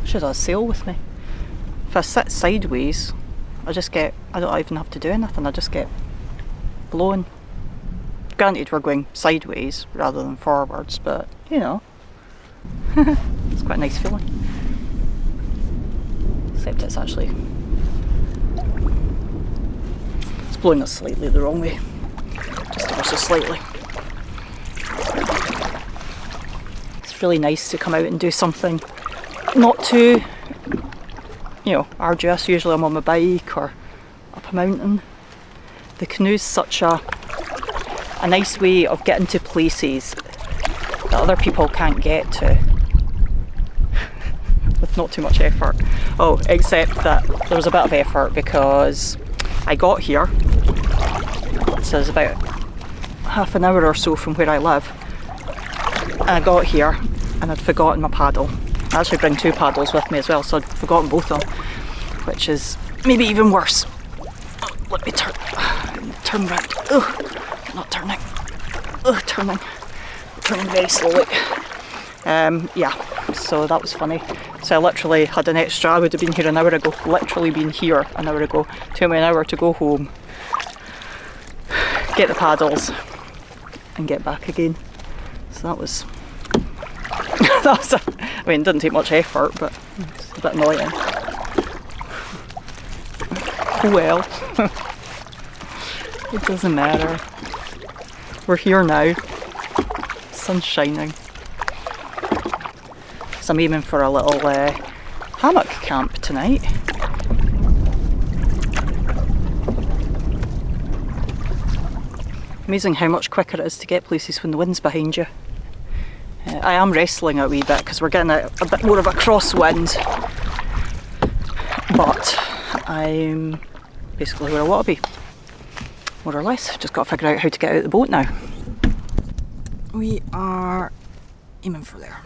Should have a sail with me. If I sit sideways, I don't even have to do anything, I just get blown. Granted, we're going sideways rather than forwards, but you know, it's quite a nice feeling. Except it's blowing us slightly the wrong way. Just ever so slightly. It's really nice to come out and do something not too, you know, arduous. Usually I'm on my bike or up a mountain. The canoe's such a nice way of getting to places that other people can't get to with not too much effort. Oh, except that there was a bit of effort because I got here, so it's about half an hour or so from where I live, and I got here and I'd forgotten my paddle. I actually bring 2 paddles with me as well, so I'd forgotten both of them, which is maybe even worse. Oh, let me turn round. Ugh, not turning. Ugh, turning very slowly. Yeah, so that was funny. So I literally had an extra, I would have been here an hour ago, literally been here an hour ago. Took me an hour to go home, get the paddles, and get back again. So that was I mean, it didn't take much effort, but it's a bit annoying. Well, it doesn't matter. We're here now. Sun's shining. So I'm aiming for a little hammock camp tonight. Amazing how much quicker it is to get places when the wind's behind you. I am wrestling a wee bit because we're getting a bit more of a crosswind, but I'm basically where I want to be, more or less. Just got to figure out how to get out of the boat now. We are aiming for there.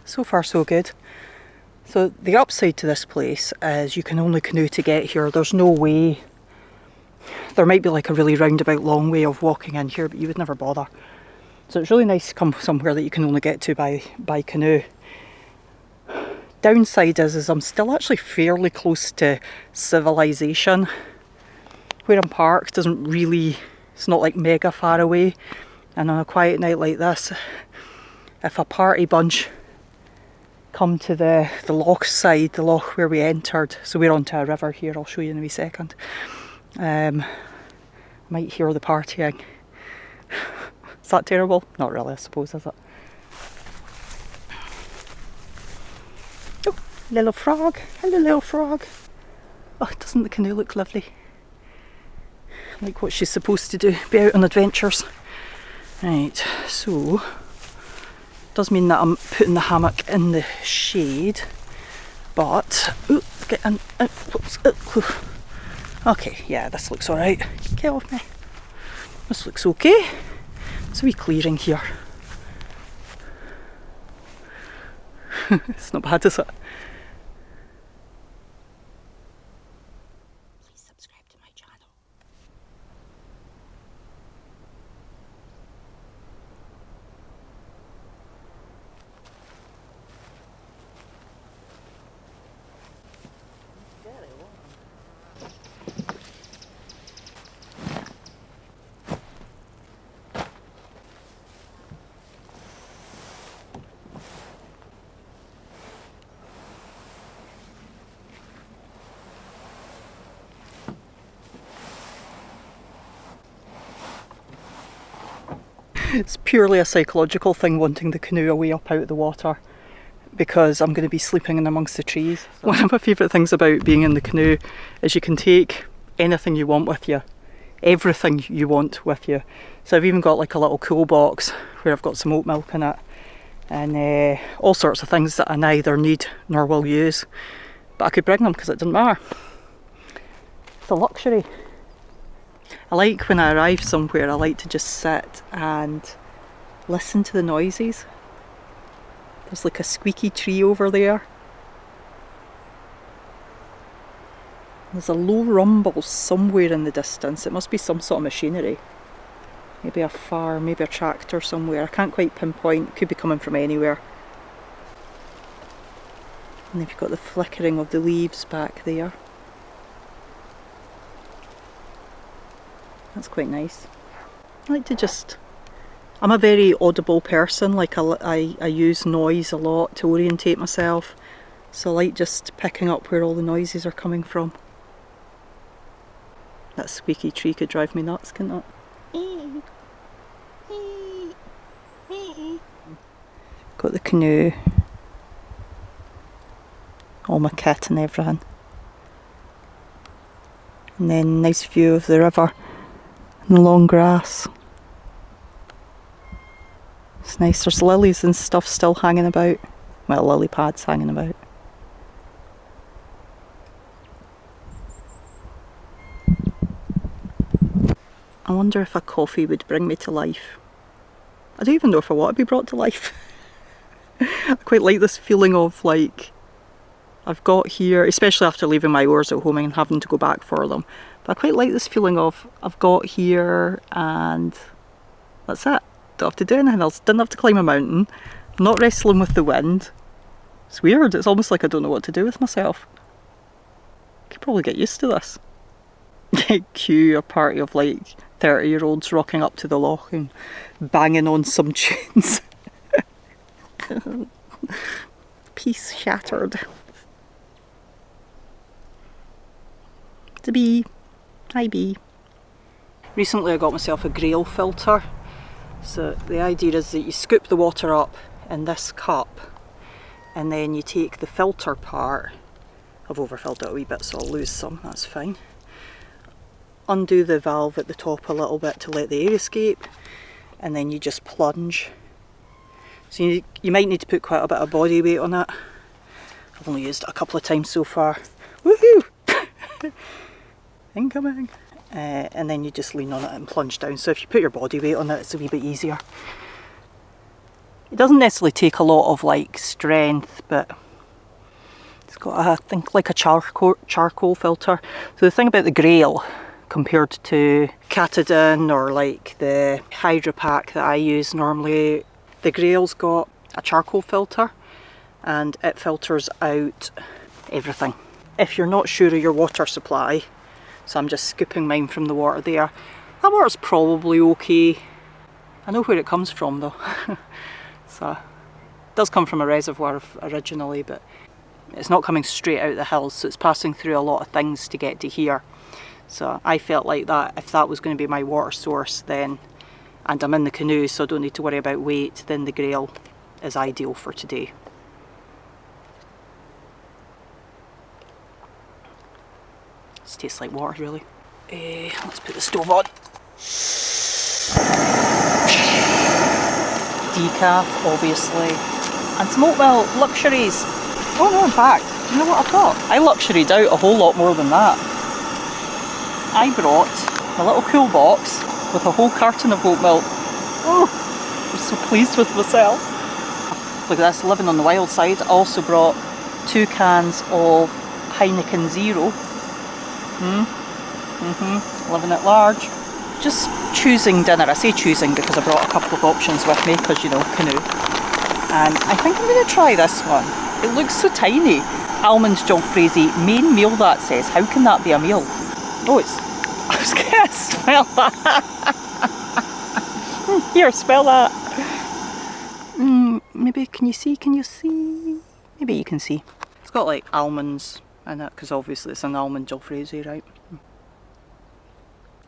So far so good. So the upside to this place is you can only canoe to get here. There's no way, there might be like a really roundabout long way of walking in here, but you would never bother. So it's really nice to come somewhere that you can only get to by canoe. Downside is I'm still actually fairly close to civilization. Where I'm parked isn't really, it's not like mega far away. And on a quiet night like this, if a party bunch come to the loch side, the loch where we entered, so we're onto a river here, I'll show you in a wee second, might hear the partying. Is that terrible? Not really, I suppose, is it? Oh, little frog. Hello, little frog. Oh, doesn't the canoe look lovely? Like what she's supposed to do, be out on adventures. Right, so does mean that I'm putting the hammock in the shade, but get in. Okay, yeah, this looks alright. Get off me. This looks okay. It's a wee clearing here. It's not bad, is it? Please subscribe to my channel. It's purely a psychological thing, wanting the canoe away up out of the water, because I'm going to be sleeping in amongst the trees. So. One of my favourite things about being in the canoe is you can take anything you want with you, everything you want with you. So I've even got like a little cool box where I've got some oat milk in it, and all sorts of things that I neither need nor will use, but I could bring them because it doesn't matter. It's a luxury. I like when I arrive somewhere, I like to just sit and listen to the noises. There's like a squeaky tree over there. There's a low rumble somewhere in the distance. It must be some sort of machinery. Maybe a farm, maybe a tractor somewhere. I can't quite pinpoint. It could be coming from anywhere. And then you've got the flickering of the leaves back there. That's quite nice. I like to just... I'm a very audible person. Like I use noise a lot to orientate myself. So I like just picking up where all the noises are coming from. That squeaky tree could drive me nuts, couldn't it? Got the canoe, all my kit and everything, and then nice view of the river and the long grass. It's nice. There's lilies and stuff still hanging about, well, lily pads hanging about. I wonder if a coffee would bring me to life. I don't even know if I want to be brought to life. I quite like this feeling of like, I've got here, especially after leaving my oars at home and having to go back for them, but I quite like this feeling of, I've got here and that's it. Don't have to do anything else, didn't have to climb a mountain, I'm not wrestling with the wind. It's weird, it's almost like I don't know what to do with myself. I could probably get used to this. Cue a party of like 30-year-olds rocking up to the loch and banging on some tunes. Peace shattered. The bee. Hi bee. Recently I got myself a Grail filter. So the idea is that you scoop the water up in this cup and then you take the filter part. I've overfilled it a wee bit so I'll lose some, that's fine. Undo the valve at the top a little bit to let the air escape, and then you just plunge. So you might need to put quite a bit of body weight on it. I've only used it a couple of times so far. Woohoo! Incoming! And then you just lean on it and plunge down. So if you put your body weight on it, it's a wee bit easier. It doesn't necessarily take a lot of like strength, but it's got I think like a charcoal filter. So the thing about the Grail compared to Katadyn or like the Hydro Pack that I use normally, the Grail's got a charcoal filter and it filters out everything. If you're not sure of your water supply, so I'm just scooping mine from the water there, that water's probably okay. I know where it comes from though. So it does come from a reservoir originally, but it's not coming straight out the hills, so it's passing through a lot of things to get to here. So I felt like that if that was going to be my water source then, and I'm in the canoe so I don't need to worry about weight, then the Grail is ideal for today. This tastes like water really. Let's put the stove on. Decaf obviously, and some oat milk, luxuries. Oh no, in fact, you know what I've got? I luxuried out a whole lot more than that. I brought a little cool box with a whole carton of oat milk. Oh, I'm so pleased with myself. Look at this, living on the wild side. I also brought 2 cans of Heineken Zero. Living at large. Just choosing dinner. I say choosing because I brought a couple of options with me because, you know, canoe. And I think I'm going to try this one. It looks so tiny. Almond jalfrezi, main meal that says. How can that be a meal? Oh, I was going to smell that. Here, smell that. Maybe, can you see? Maybe you can see. It's got like almonds in it, because obviously it's an almond jalfrezi, right?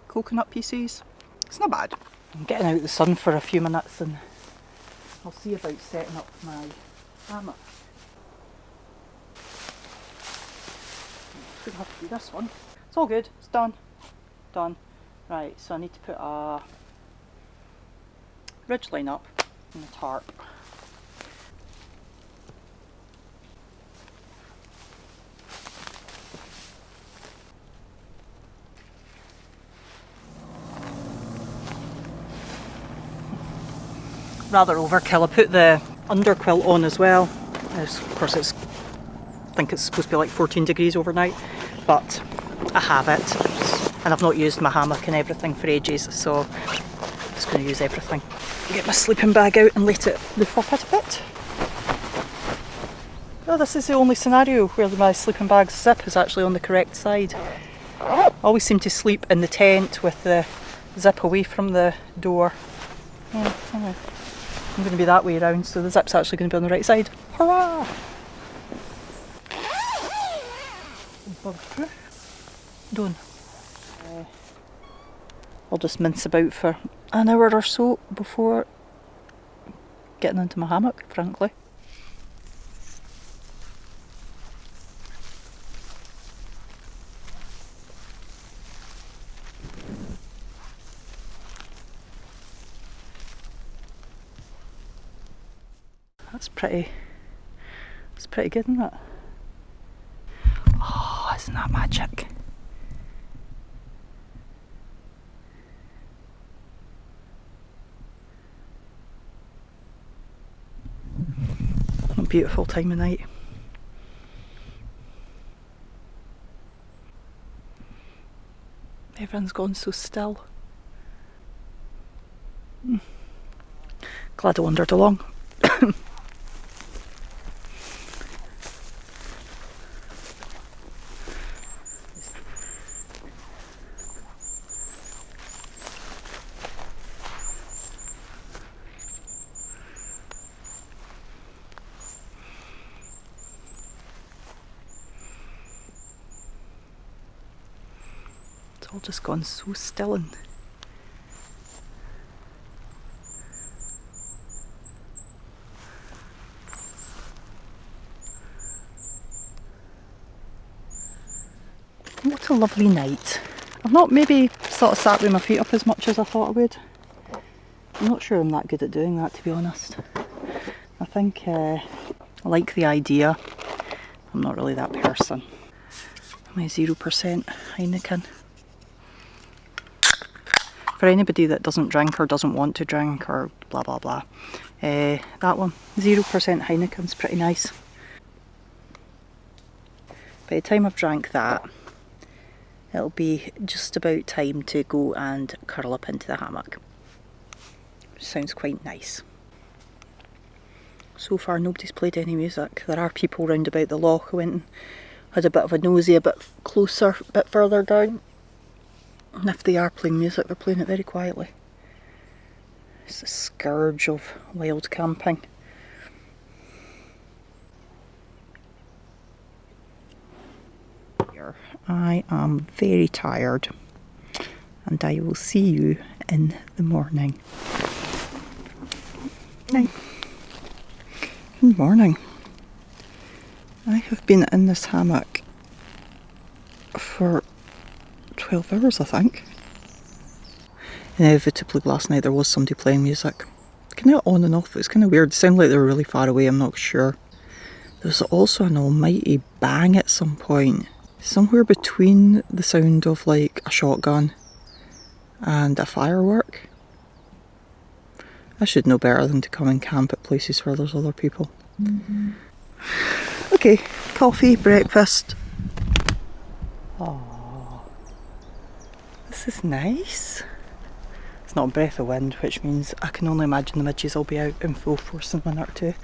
Coconut pieces. It's not bad. I'm getting out the sun for a few minutes and I'll see about setting up my hammock. It's going to have to be this one. It's all good, it's done. Done. Right, so I need to put a ridge line up and a tarp. Rather overkill. I put the underquilt on as well. Of course I think it's supposed to be like 14 degrees overnight, but I have it and I've not used my hammock and everything for ages, so I'm just going to use everything. Get my sleeping bag out and let it roof up it a bit. Oh, this is the only scenario where my sleeping bag's zip is actually on the correct side. I always seem to sleep in the tent with the zip away from the door. Yeah, anyway. I'm going to be that way around, so the zip's actually going to be on the right side. Hurrah! Done. I'll just mince about for an hour or so before getting into my hammock, frankly. That's pretty good, isn't it? Oh, isn't that magic? What a beautiful time of night. Everyone's gone so still. Glad I wandered along. It's all just gone so still and what a lovely night. I've not maybe sort of sat with my feet up as much as I thought I would. I'm not sure I'm that good at doing that, to be honest. I think I like the idea. I'm not really that person. My 0% Heineken. For anybody that doesn't drink or doesn't want to drink or blah blah blah, that one, 0% Heineken's pretty nice. By the time I've drank that, it'll be just about time to go and curl up into the hammock. Which sounds quite nice. So far nobody's played any music. There are people round about the loch. I went and had a bit of a nosy a bit closer, a bit further down. And if they are playing music, they're playing it very quietly. It's a scourge of wild camping. I am very tired and I will see you in the morning. Night. Good morning. I have been in this hammock for 12 hours, I think. Inevitably last night there was somebody playing music. Kind of on and off. It was kind of weird. It sounded like they were really far away, I'm not sure. There was also an almighty bang at some point. Somewhere between the sound of like a shotgun and a firework. I should know better than to come and camp at places where there's other people. Okay, coffee, breakfast. Oh, this is nice. It's not a breath of wind, which means I can only imagine the midges will be out in full force in a minute or two.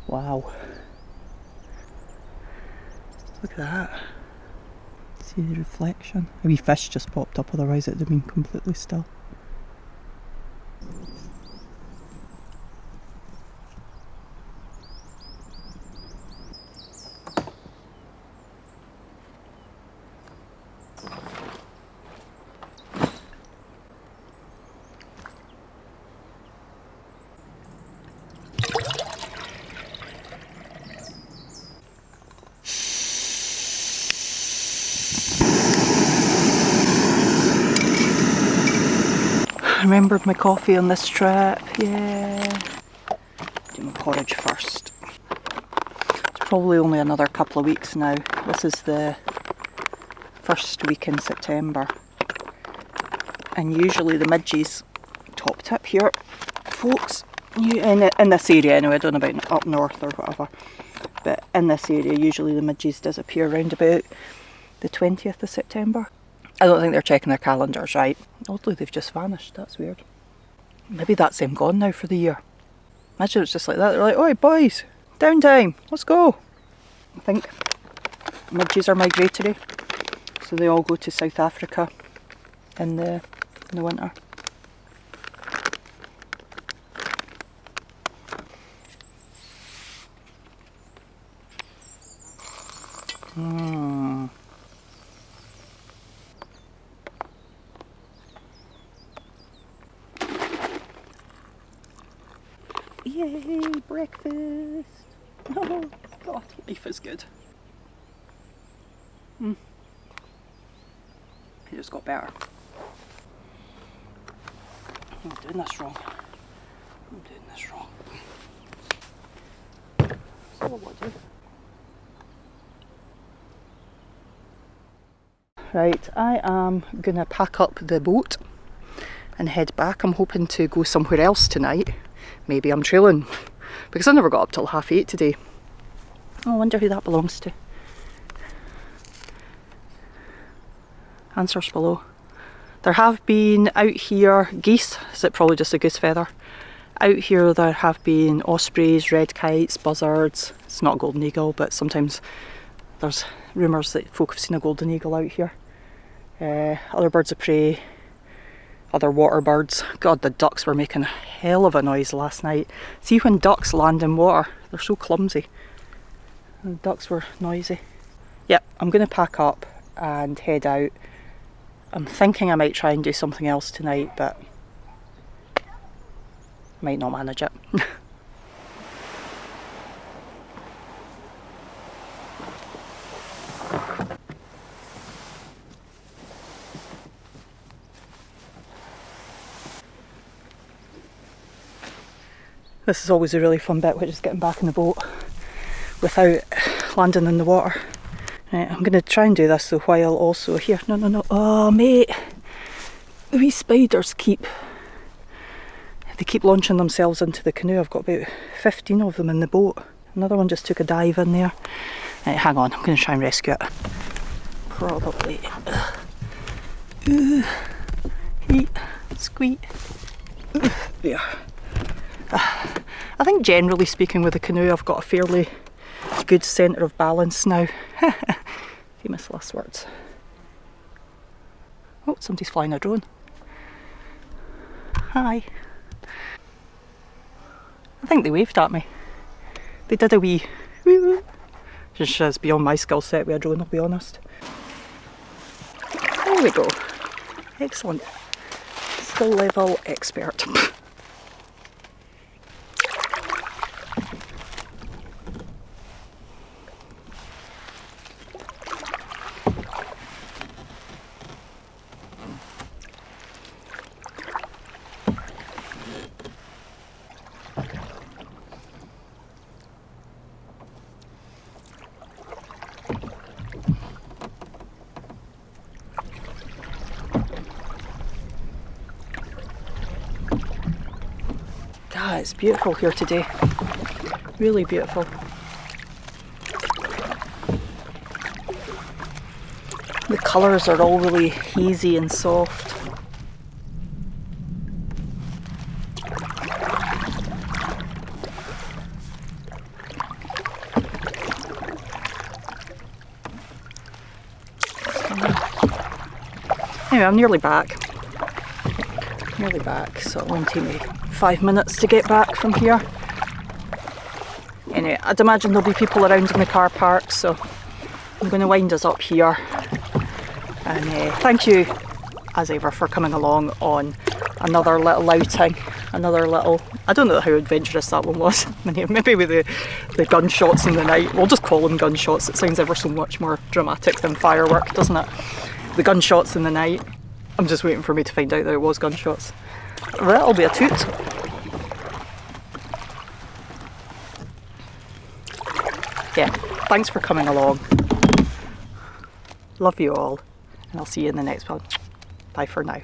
Wow. Look at that. See the reflection? A wee fish just popped up, otherwise it would have been completely still. Remembered my coffee on this trip, yeah. Do my porridge first. It's probably only another couple of weeks now. This is the first week in September. And usually the midges, top tip here, folks, in this area anyway, I don't know about up north or whatever, but in this area usually the midges disappear around about the 20th of September. I don't think they're checking their calendars right. Oddly, they've just vanished. That's weird. Maybe that's them gone now for the year. Imagine it's just like that. They're like, oi boys, downtime, let's go. I think midges are migratory, so they all go to South Africa in the winter. Yay, breakfast! Oh God, life is good. It just got better. I'm doing this wrong. So what do? Right, I am gonna pack up the boat and head back. I'm hoping to go somewhere else tonight. Maybe I'm trailing, because I never got up till 8:30 today. Oh, I wonder who that belongs to. Answers below. There have been out here geese. Is it probably just a goose feather? Out here there have been ospreys, red kites, buzzards. It's not a golden eagle, but sometimes there's rumours that folk have seen a golden eagle out here. Other birds of prey, other water birds. God, the ducks were making a hell of a noise last night. See, when ducks land in water, they're so clumsy. And the ducks were noisy. Yep, I'm going to pack up and head out. I'm thinking I might try and do something else tonight, but might not manage it. This is always a really fun bit, which is getting back in the boat without landing in the water. Right, I'm going to try and do this though while also here. No. Oh mate, the wee spiders keep launching themselves into the canoe. I've got about 15 of them in the boat. Another one just took a dive in there. Right, hang on, I'm going to try and rescue it. Probably. Heat, squeak. There. I think generally speaking with the canoe I've got a fairly good centre of balance now. Famous last words. Oh, somebody's flying a drone. Hi. I think they waved at me. They did a wee woo. Just is beyond my skill set with a drone, I'll be honest. There we go. Excellent. Skill level expert. God, it's beautiful here today. Really beautiful. The colours are all really hazy and soft. Anyway, I'm nearly back. So it'll only take me 5 minutes to get back from here. Anyway, I'd imagine there'll be people around in the car park, so I'm going to wind us up here. And thank you, as ever, for coming along on another little outing. I don't know how adventurous that one was. Maybe with the gunshots in the night. We'll just call them gunshots. It sounds ever so much more dramatic than firework, doesn't it? The gunshots in the night. I'm just waiting for me to find out that it was gunshots. That'll be a toot. Yeah, thanks for coming along. Love you all, and I'll see you in the next one. Bye for now.